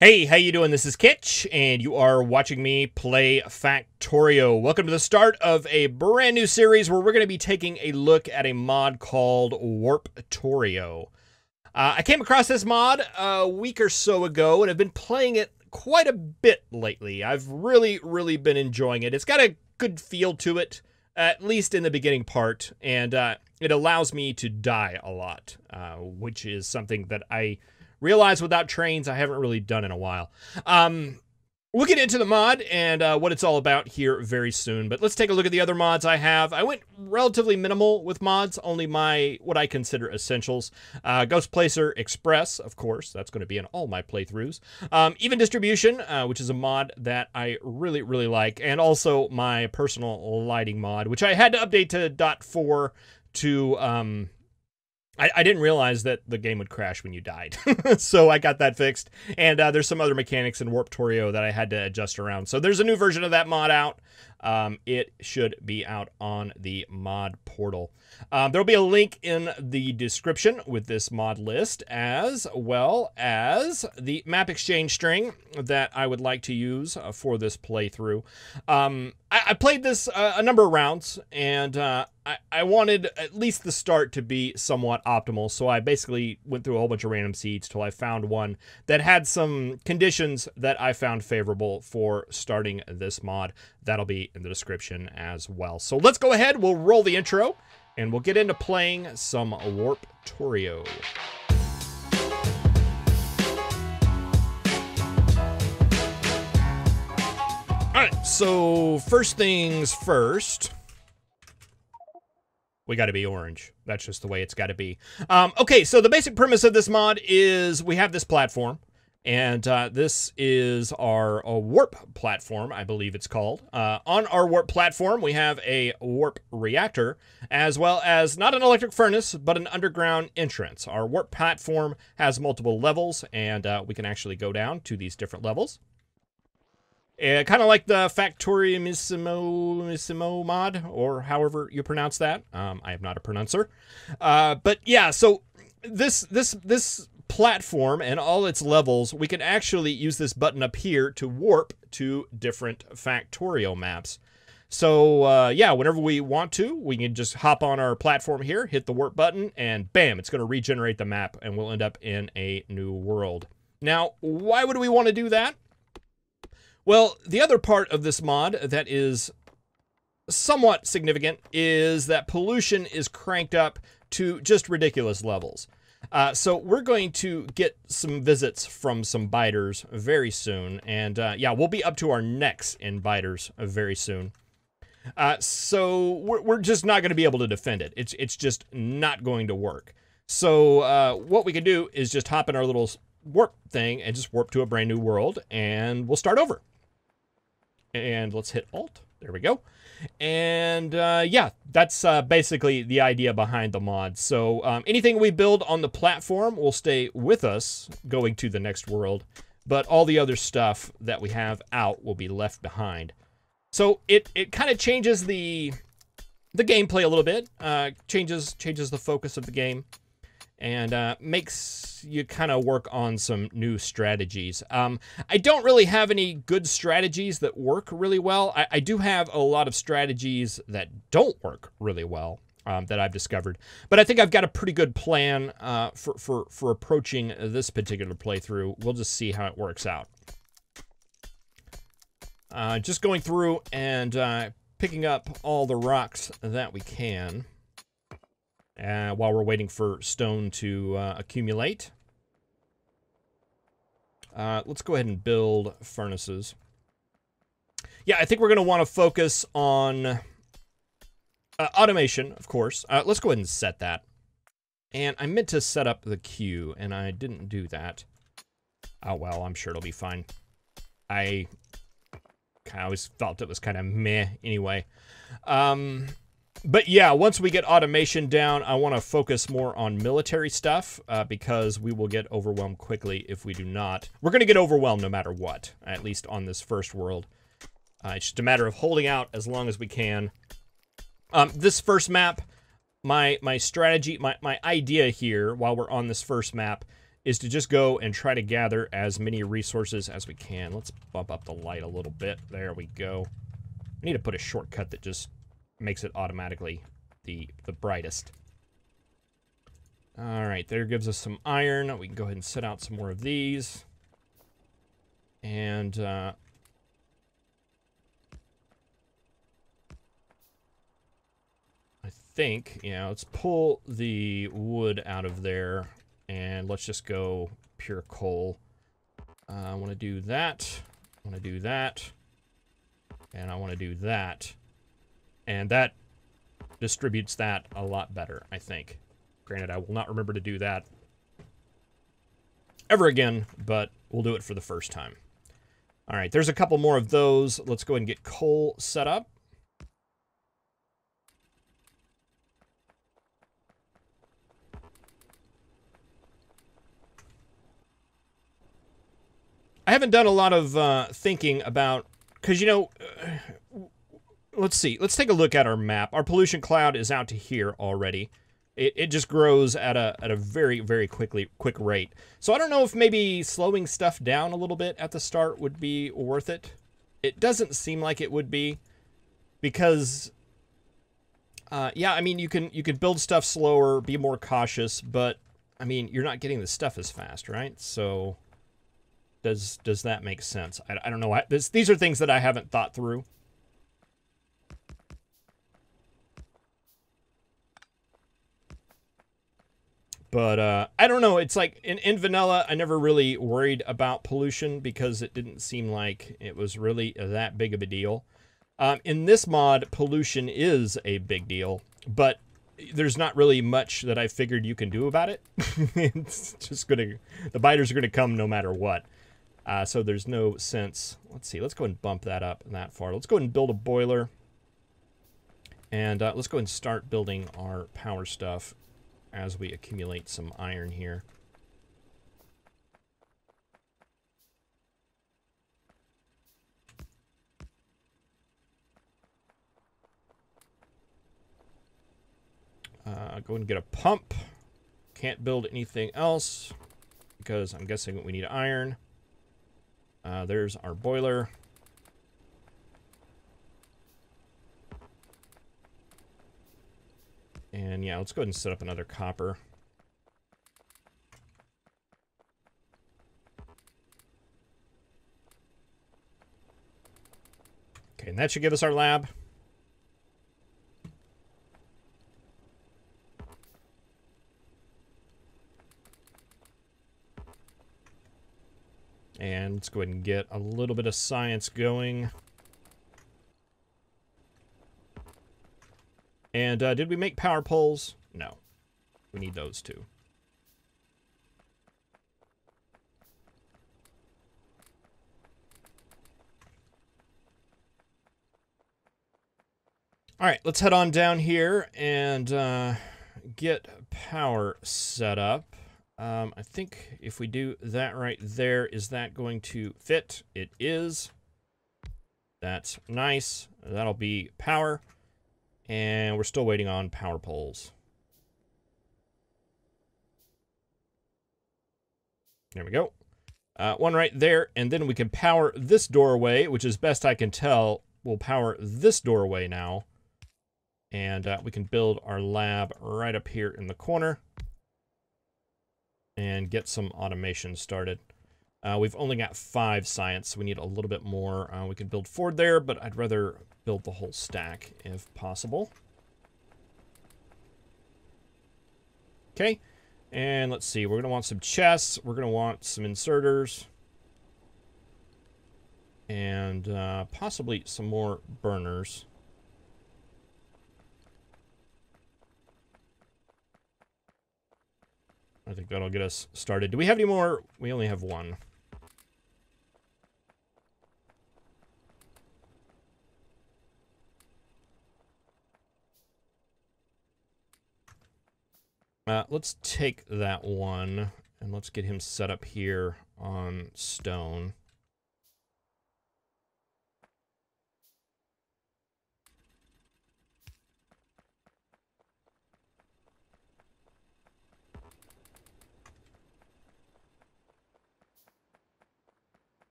Hey, how you doing? This is Kitch, and you are watching me play Factorio. Welcome to the start of a brand new series where we're going to be taking a look at a mod called Warptorio. I came across this mod a week or so ago, and I've been playing it quite a bit lately. I've really been enjoying it. It's got a good feel to it, at least in the beginning part, and it allows me to die a lot, which is something that I realize without trains I haven't really done in a while. We'll get into the mod and what it's all about here very soon, but let's take a look at the other mods I have. I went relatively minimal with mods, only what I consider essentials. Ghost Placer Express, of course, that's going to be in all my playthroughs. Even Distribution, which is a mod that I really like, and also my personal lighting mod, which I had to update to .4 to I didn't realize that the game would crash when you died, so I got that fixed. And there's some other mechanics in Warptorio that I had to adjust around. So there's a new version of that mod out. It should be out on the mod portal. There'll be a link in the description with this mod list, as well as the map exchange string that I would like to use for this playthrough. I played this a number of rounds, and I wanted at least the start to be somewhat optimal, so I basically went through a whole bunch of random seeds till I found one that had some conditions that I found favorable for starting this mod. That'll be in the description as well. So let's go ahead, we'll roll the intro, and we'll get into playing some Warptorio. Alright, so first things first, we got to be orange. That's just the way it's got to be. Okay, so the basic premise of this mod is we have this platform, and this is our warp platform, I believe it's called. On our warp platform, we have a warp reactor, as well as not an electric furnace, but an underground entrance. Our warp platform has multiple levels, and we can actually go down to these different levels. Kind of like the Factorio 0.17 mod, or however you pronounce that. I am not a pronouncer. But yeah, so this platform and all its levels, we can actually use this button up here to warp to different Factorio maps. So yeah, whenever we want to, we can just hop on our platform here, hit the warp button, and bam, it's going to regenerate the map, and we'll end up in a new world. Now, why would we want to do that? Well, the other part of this mod that is somewhat significant is that pollution is cranked up to just ridiculous levels. So we're going to get some visits from some biters very soon, and yeah, we'll be up to our necks in biters very soon. So we're just not going to be able to defend it. It's just not going to work. So what we can do is just hop in our little warp thing and just warp to a brand new world, and we'll start over. And let's hit Alt. There we go. And yeah, that's basically the idea behind the mod. So anything we build on the platform will stay with us going to the next world, but all the other stuff that we have out will be left behind. So it kind of changes the gameplay a little bit, changes the focus of the game, and makes you kind of work on some new strategies. I don't really have any good strategies that work really well. I do have a lot of strategies that don't work really well that I've discovered. But I think I've got a pretty good plan for approaching this particular playthrough. We'll just see how it works out. Just going through and picking up all the rocks that we can. While we're waiting for stone to accumulate. Let's go ahead and build furnaces. Yeah, I think we're going to want to focus on automation, of course. Let's go ahead and set that. And I meant to set up the queue, and I didn't do that. Oh, well, I'm sure it'll be fine. I always felt it was kind of meh anyway. But yeah, once we get automation down, I want to focus more on military stuff because we will get overwhelmed quickly if we do not. We're going to get overwhelmed no matter what, at least on this first world. It's just a matter of holding out as long as we can. This first map, my strategy, my idea here while we're on this first map is to just go and try to gather as many resources as we can. Let's bump up the light a little bit. There we go. I need to put a shortcut that just makes it automatically the brightest. All right, there gives us some iron. We can go ahead and set out some more of these. And I think, yeah, let's pull the wood out of there and let's just go pure coal. I want to do that. I want to do that. And I want to do that. And that distributes that a lot better, I think. Granted, I will not remember to do that ever again, but we'll do it for the first time. All right, there's a couple more of those. Let's go ahead and get coal set up. I haven't done a lot of thinking about, because, you know, let's see. Let's take a look at our map. Our pollution cloud is out to here already. It just grows at a very, very quick rate. So I don't know if maybe slowing stuff down a little bit at the start would be worth it. It doesn't seem like it would be, because, yeah, I mean, you can build stuff slower, be more cautious, but I mean, you're not getting the stuff as fast, right? So does that make sense? I don't know. These are things that I haven't thought through. But I don't know. It's like in vanilla, I never really worried about pollution because it didn't seem like it was really that big of a deal. In this mod, pollution is a big deal, but there's not really much that I figured you can do about it. It's just the biters are gonna come no matter what. So there's no sense. Let's see. Let's go and bump that up that far. Let's go ahead and build a boiler, and let's go and start building our power stuff as we accumulate some iron here. Go ahead and get a pump. Can't build anything else because I'm guessing we need iron. There's our boiler. And yeah, let's go ahead and set up another copper. Okay, and that should give us our lab. And let's go ahead and get a little bit of science going. And did we make power poles? No. We need those too. All right, let's head on down here and get power set up. I think if we do that right there, is that going to fit? It is. That's nice. That'll be power. And we're still waiting on power poles. There we go. One right there, and then we can power this doorway, which is best I can tell, we'll power this doorway now. And we can build our lab right up here in the corner and get some automation started. We've only got 5 science, so we need a little bit more. We can build 4 there, but I'd rather build the whole stack if possible. Okay, and let's see. We're going to want some chests. We're going to want some inserters. And possibly some more burners. I think that'll get us started. Do we have any more? We only have 1. Let's take that one, and let's get him set up here on stone.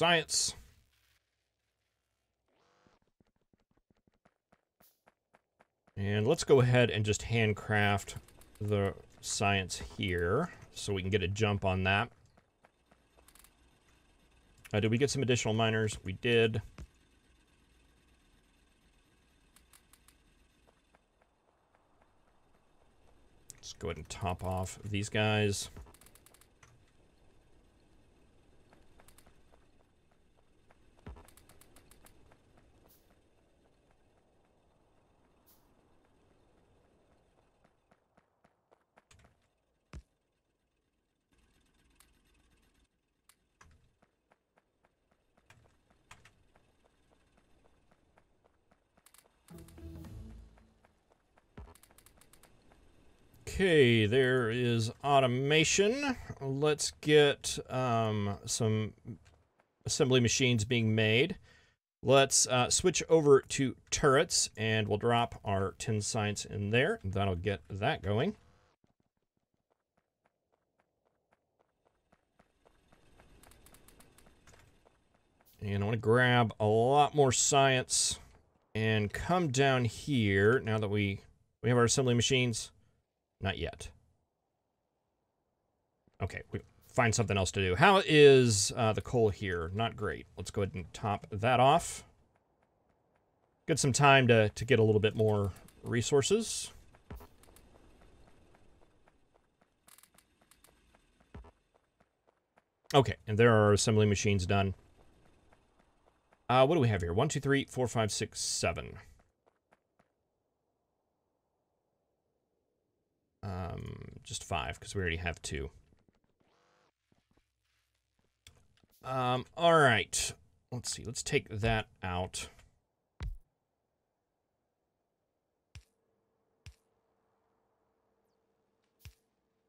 science. And let's go ahead and just handcraft the science here so we can get a jump on that. Did we get some additional miners? We did. Let's go ahead and top off these guys. Okay, there is automation. Let's get some assembly machines being made. Let's switch over to turrets, and we'll drop our 10 science in there. That'll get that going. And I want to grab a lot more science and come down here now that we have our assembly machines. Not yet. Okay, we find something else to do. How is the coal here? Not great. Let's go ahead and top that off. Get some time to get a little bit more resources. Okay, and there are assembly machines done. What do we have here? 1, 2, 3, 4, 5, 6, 7. Just 5, because we already have 2. All right. Let's see. Let's take that out.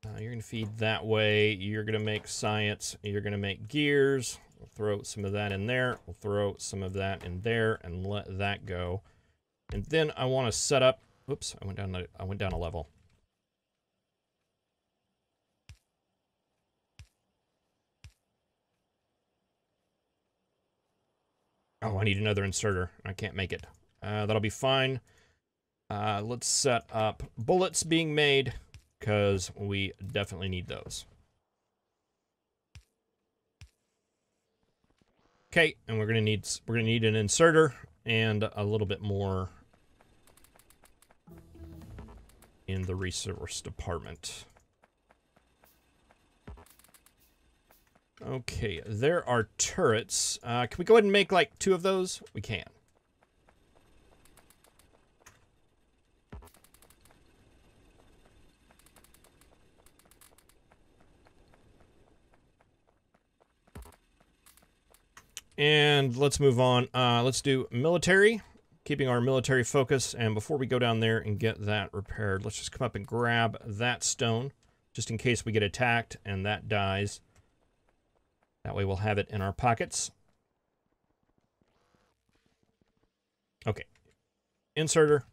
You're going to feed that way. You're going to make science. You're going to make gears. We'll throw some of that in there. We'll throw some of that in there and let that go. And then I want to set up... Oops, I went down a level. Oh, I need another inserter. I can't make it. That'll be fine. Let's set up bullets being made, because we definitely need those. Okay, and we're gonna need an inserter and a little bit more in the resource department. Okay, there are turrets. Can we go ahead and make like 2 of those? We can. And let's move on. Let's do military, keeping our military focus. And before we go down there and get that repaired, let's just come up and grab that stone, just in case we get attacked and that dies. That way we'll have it in our pockets. Okay. Inserter.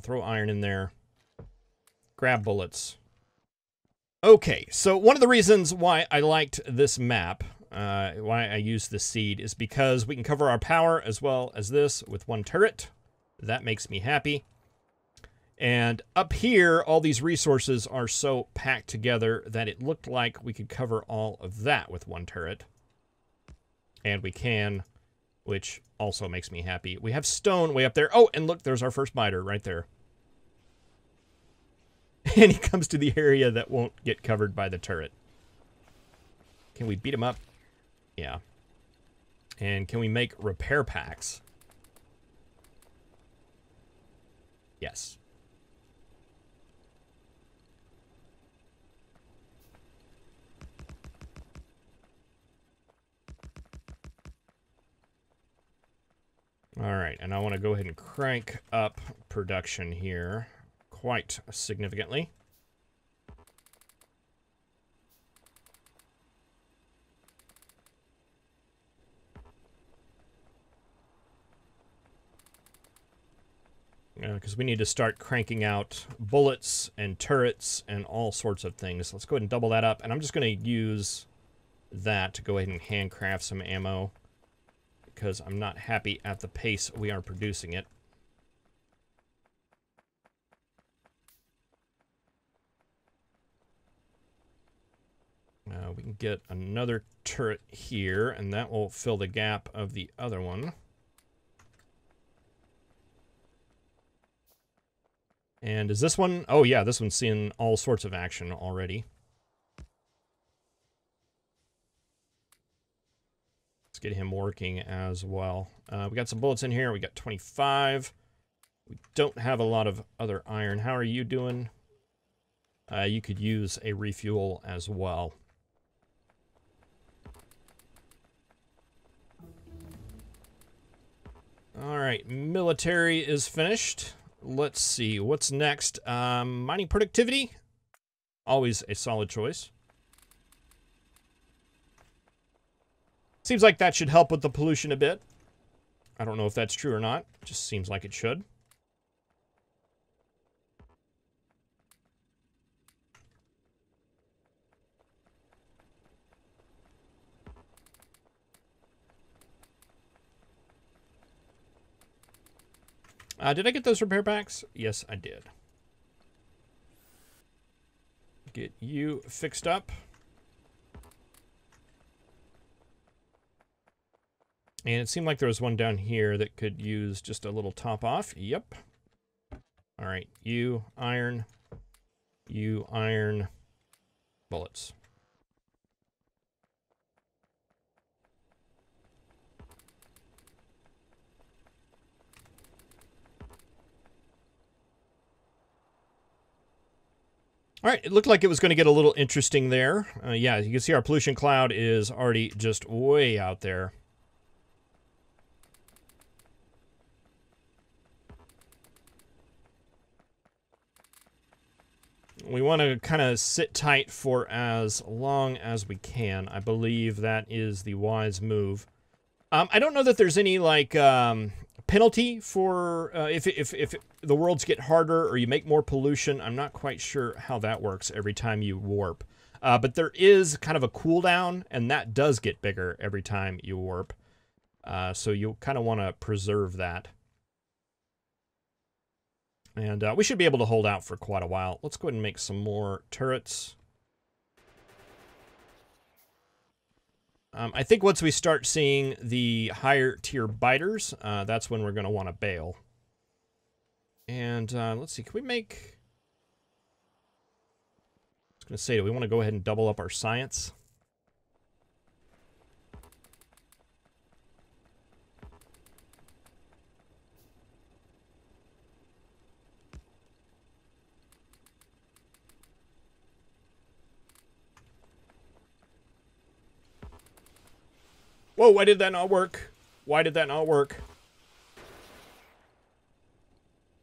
Throw iron in there. Grab bullets. Okay, so one of the reasons why I liked this map, why I used this seed, is because we can cover our power as well as this with 1 turret. That makes me happy. And up here, all these resources are so packed together that it looked like we could cover all of that with 1 turret. And we can, which also makes me happy. We have stone way up there. Oh, and look, there's our first biter right there. And he comes to the area that won't get covered by the turret. Can we beat him up? Yeah. And can we make repair packs? Yes. All right, and I want to go ahead and crank up production here quite significantly. Because we need to start cranking out bullets and turrets and all sorts of things. Let's go ahead and double that up. And I'm just going to use that to go ahead and handcraft some ammo, because I'm not happy at the pace we are producing it. We can get another turret here, and that will fill the gap of the other one. And is this one? Oh yeah, this one's seeing all sorts of action already. Let's get him working as well. We got some bullets in here. We got 25. We don't have a lot of other iron. How are you doing? You could use a refuel as well. All right, military is finished. Let's see, what's next? Mining productivity? Always a solid choice. Seems like that should help with the pollution a bit. I don't know if that's true or not. It just seems like it should. Did I get those repair packs? Yes, I did. Get you fixed up. And it seemed like there was one down here that could use just a little top off. Yep. All right, you iron, bullets. All right, it looked like it was going to get a little interesting there. Yeah, you can see our pollution cloud is already just way out there. We want to kind of sit tight for as long as we can. I believe that is the wise move. I don't know that there's any, like, penalty for if the worlds get harder or you make more pollution. I'm not quite sure how that works every time you warp. But there is kind of a cooldown, and that does get bigger every time you warp. So you'll kind of want to preserve that. And we should be able to hold out for quite a while. Let's go ahead and make some more turrets. I think once we start seeing the higher tier biters, that's when we're going to want to bail. And let's see, can we make... I was going to say, do we want to go ahead and double up our science? Whoa, why did that not work? Why did that not work?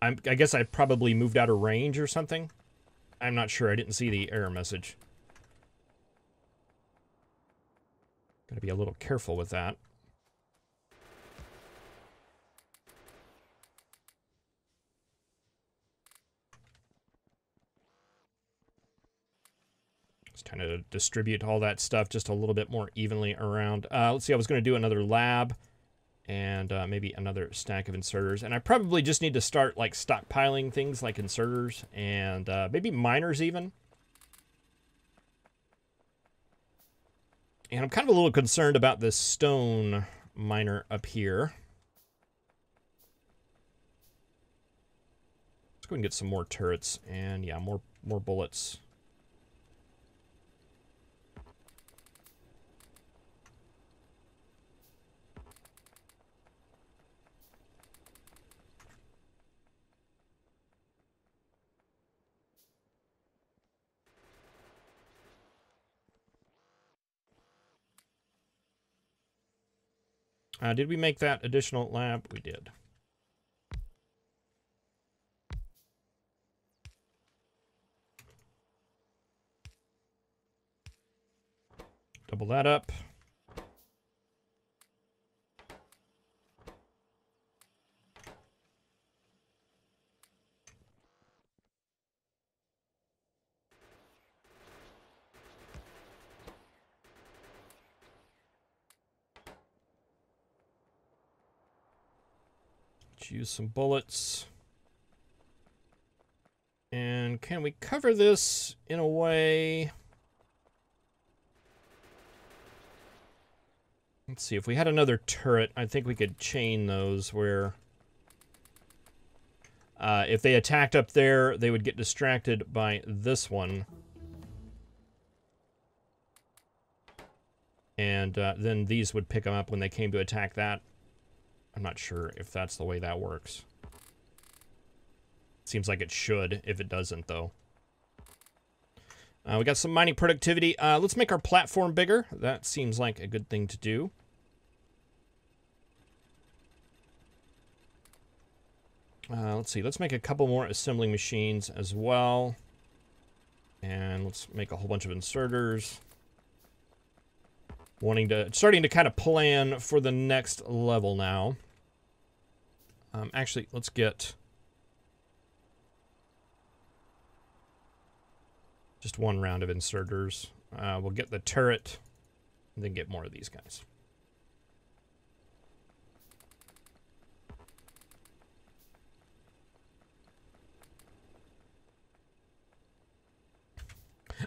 I guess I probably moved out of range or something. I'm not sure. I didn't see the error message. Gotta be a little careful with that. Just trying to distribute all that stuff just a little bit more evenly around. Let's see, I was going to do another lab and maybe another stack of inserters. And I probably just need to start like stockpiling things like inserters and maybe miners even. And I'm kind of a little concerned about this stone miner up here. Let's go and get some more turrets and yeah, more bullets. Did we make that additional lab? We did. Double that up. Could use some bullets. And can we cover this in a way... Let's see, if we had another turret, I think we could chain those where... if they attacked up there, they would get distracted by this one. And then these would pick them up when they came to attack that. I'm not sure if that's the way that works. Seems like it should, if it doesn't, though. We got some mining productivity. Let's make our platform bigger. That seems like a good thing to do. Let's see. Let's make a couple more assembling machines as well. And let's make a whole bunch of inserters. Starting to kind of plan for the next level now. Actually, let's get just one round of inserters. We'll get the turret, and then get more of these guys.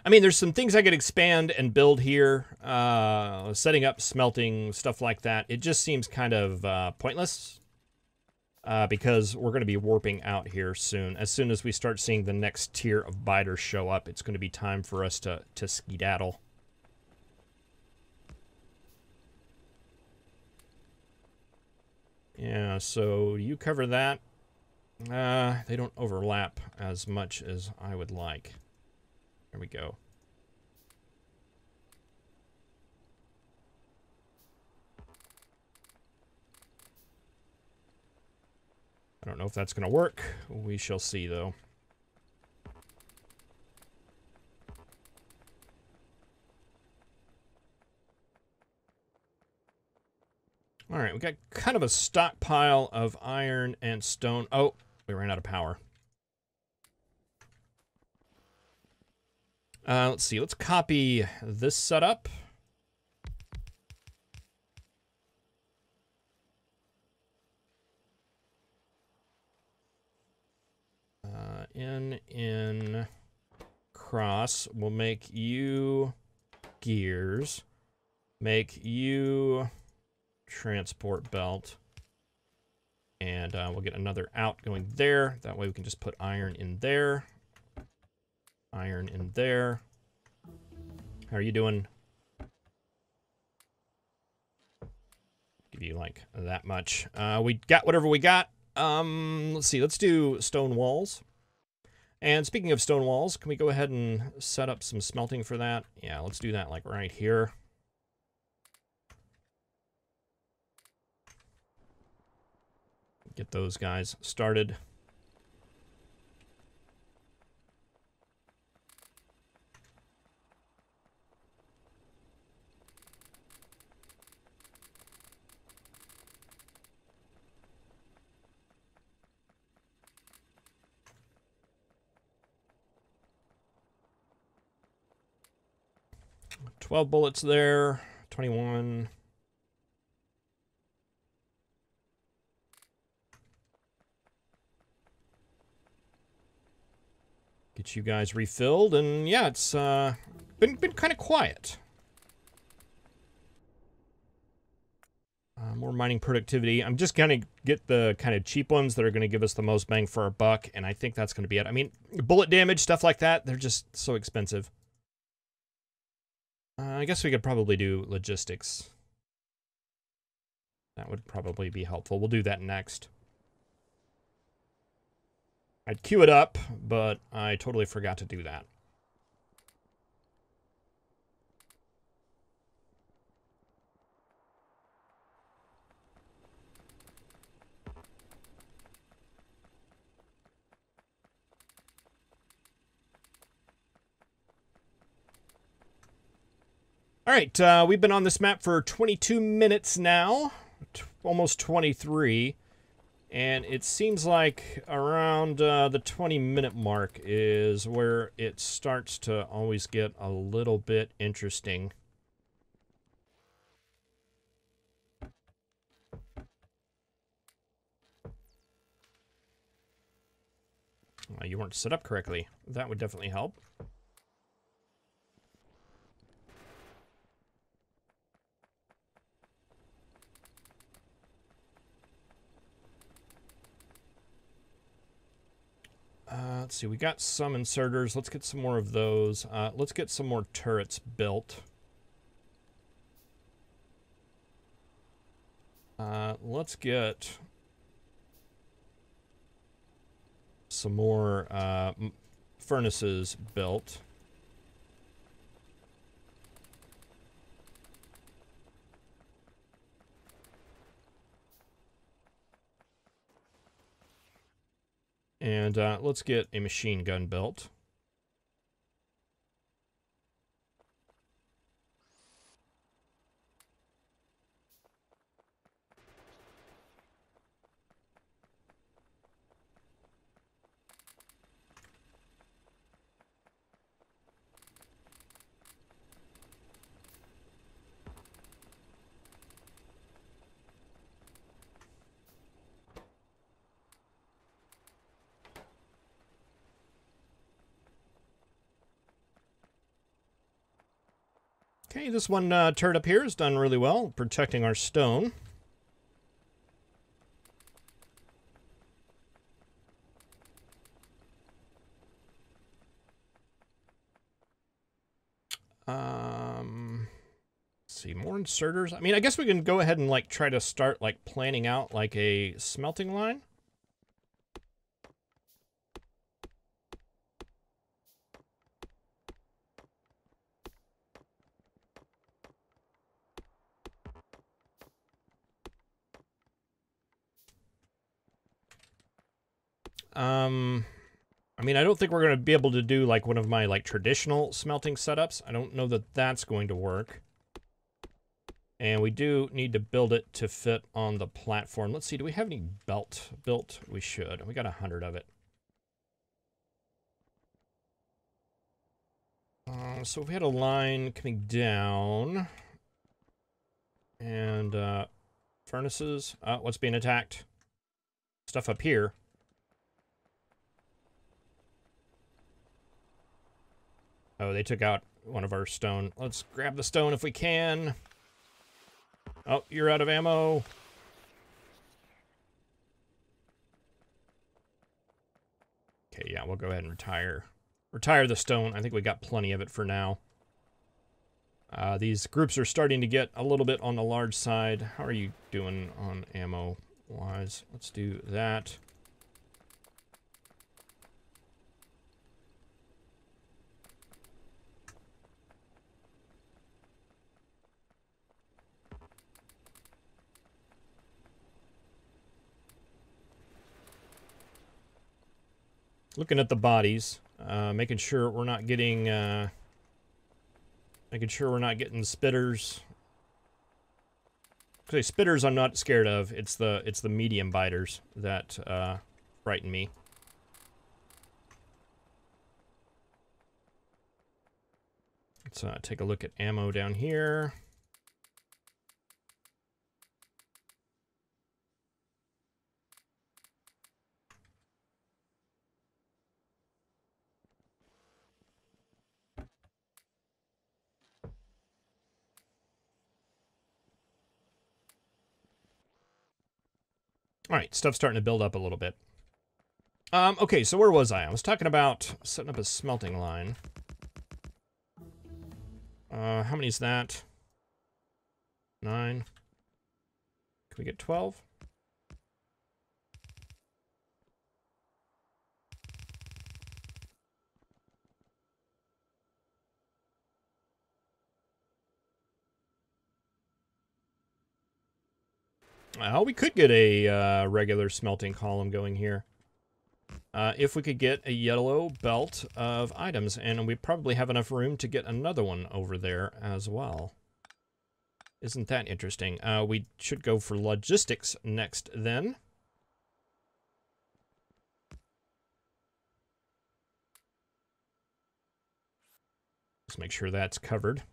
I mean, there's some things I could expand and build here. Setting up smelting, stuff like that. It just seems kind of pointless. Because we're going to be warping out here soon. As soon as we start seeing the next tier of biters show up, it's going to be time for us to skedaddle. Yeah, so you cover that. They don't overlap as much as I would like. There we go. I don't know if that's going to work. We shall see, though. All right, we got kind of a stockpile of iron and stone. Oh, we ran out of power. Let's see. Let's copy this setup. In cross, we'll make you gears, make you transport belt, and we'll get another out going there. That way we can just put iron in there, iron in there. How are you doing? Give you like that much. We got whatever we got. Let's see, let's do stone walls. And speaking of stone walls, can we go ahead and set up some smelting for that? Yeah, let's do that like right here. Get those guys started. $12 bullets there, 21. Get you guys refilled, and yeah, it's been kind of quiet. More mining productivity. I'm just gonna get the kind of cheap ones that are going to give us the most bang for our buck, and I think that's going to be it. I mean, bullet damage, stuff like that, they're just so expensive. I guess we could probably do logistics. That would probably be helpful. We'll do that next. I'd queue it up, but I totally forgot to do that. All right, we've been on this map for 22 minutes now, almost 23, and it seems like around the 20-minute mark is where it starts to always get a little bit interesting. You weren't set up correctly. That would definitely help. Let's see, we got some inserters. Let's get some more of those. Let's get some more turrets built. Let's get some more furnaces built. And let's get a machine gun built. Okay, this one turret up here has done really well, protecting our stone. Let's see, more inserters. I mean, I guess we can go ahead and like try to start like planning out like a smelting line. I mean, I don't think we're going to be able to do like one of my like traditional smelting setups. I don't know that that's going to work. And we do need to build it to fit on the platform. Let's see, do we have any belt built? We should. We got 100 of it. So if we had a line coming down and furnaces. What's being attacked? Stuff up here. Oh, they took out one of our stone. Let's grab the stone if we can. Oh, you're out of ammo. Okay, yeah, we'll go ahead and retire the stone. I think we got plenty of it for now. These groups are starting to get a little bit on the large side. How are you doing on ammo-wise? Let's do that. Looking at the bodies, making sure we're not getting spitters. Okay, spitters I'm not scared of. It's the medium biters that frighten me. Let's take a look at ammo down here. All right, stuff's starting to build up a little bit. Okay, so where was I? I was talking about setting up a smelting line. How many is that? 9. Can we get 12? We could get a regular smelting column going here. If we could get a yellow belt of items, and we probably have enough room to get another one over there as well. Isn't that interesting? We should go for logistics next then. Let's make sure that's covered.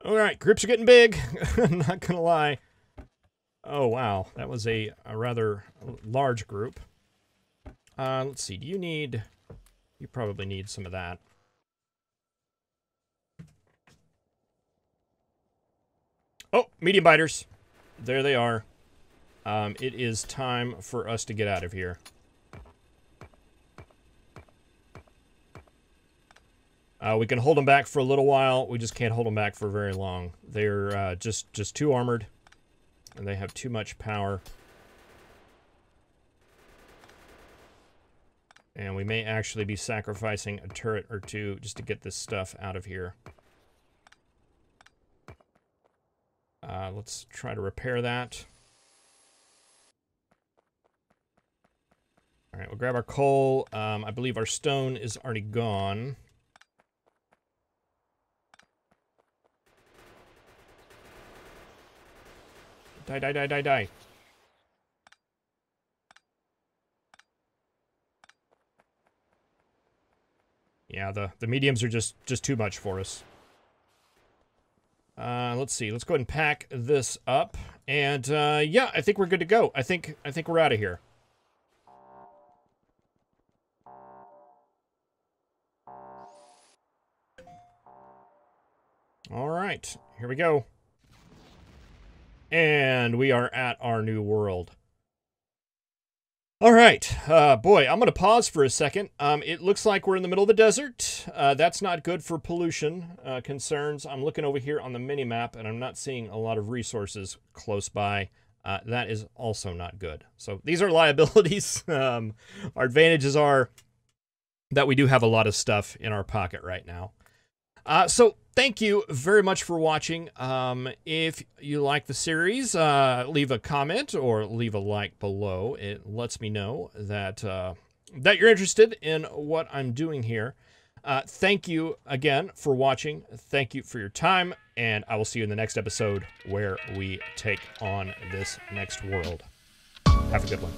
All right, groups are getting big. I'm not gonna lie. Oh wow, that was a rather large group. Let's see. Do you need? You probably need some of that. Oh, medium biters. There they are. It is time for us to get out of here. We can hold them back for a little while. We just can't hold them back for very long. They're just too armored, and they have too much power. And we may actually be sacrificing a turret or two just to get this stuff out of here. Let's try to repair that. All right, we'll grab our coal. I believe our stone is already gone. Die, die, die, die, die. Yeah, the mediums are just too much for us. Let's see. Let's go ahead and pack this up. And, yeah, I think we're good to go. I think we're out of here. All right. Here we go. And we are at our new world. All right. Boy, I'm going to pause for a second. It looks like we're in the middle of the desert. That's not good for pollution concerns. I'm looking over here on the mini-map, and I'm not seeing a lot of resources close by. That is also not good. So these are liabilities. Our advantages are that we do have a lot of stuff in our pocket right now. So thank you very much for watching. If you like the series, leave a comment or leave a like below. It lets me know that that you're interested in what I'm doing here. Thank you again for watching. Thank you for your time, and I will see you in the next episode where we take on this next world. Have a good one.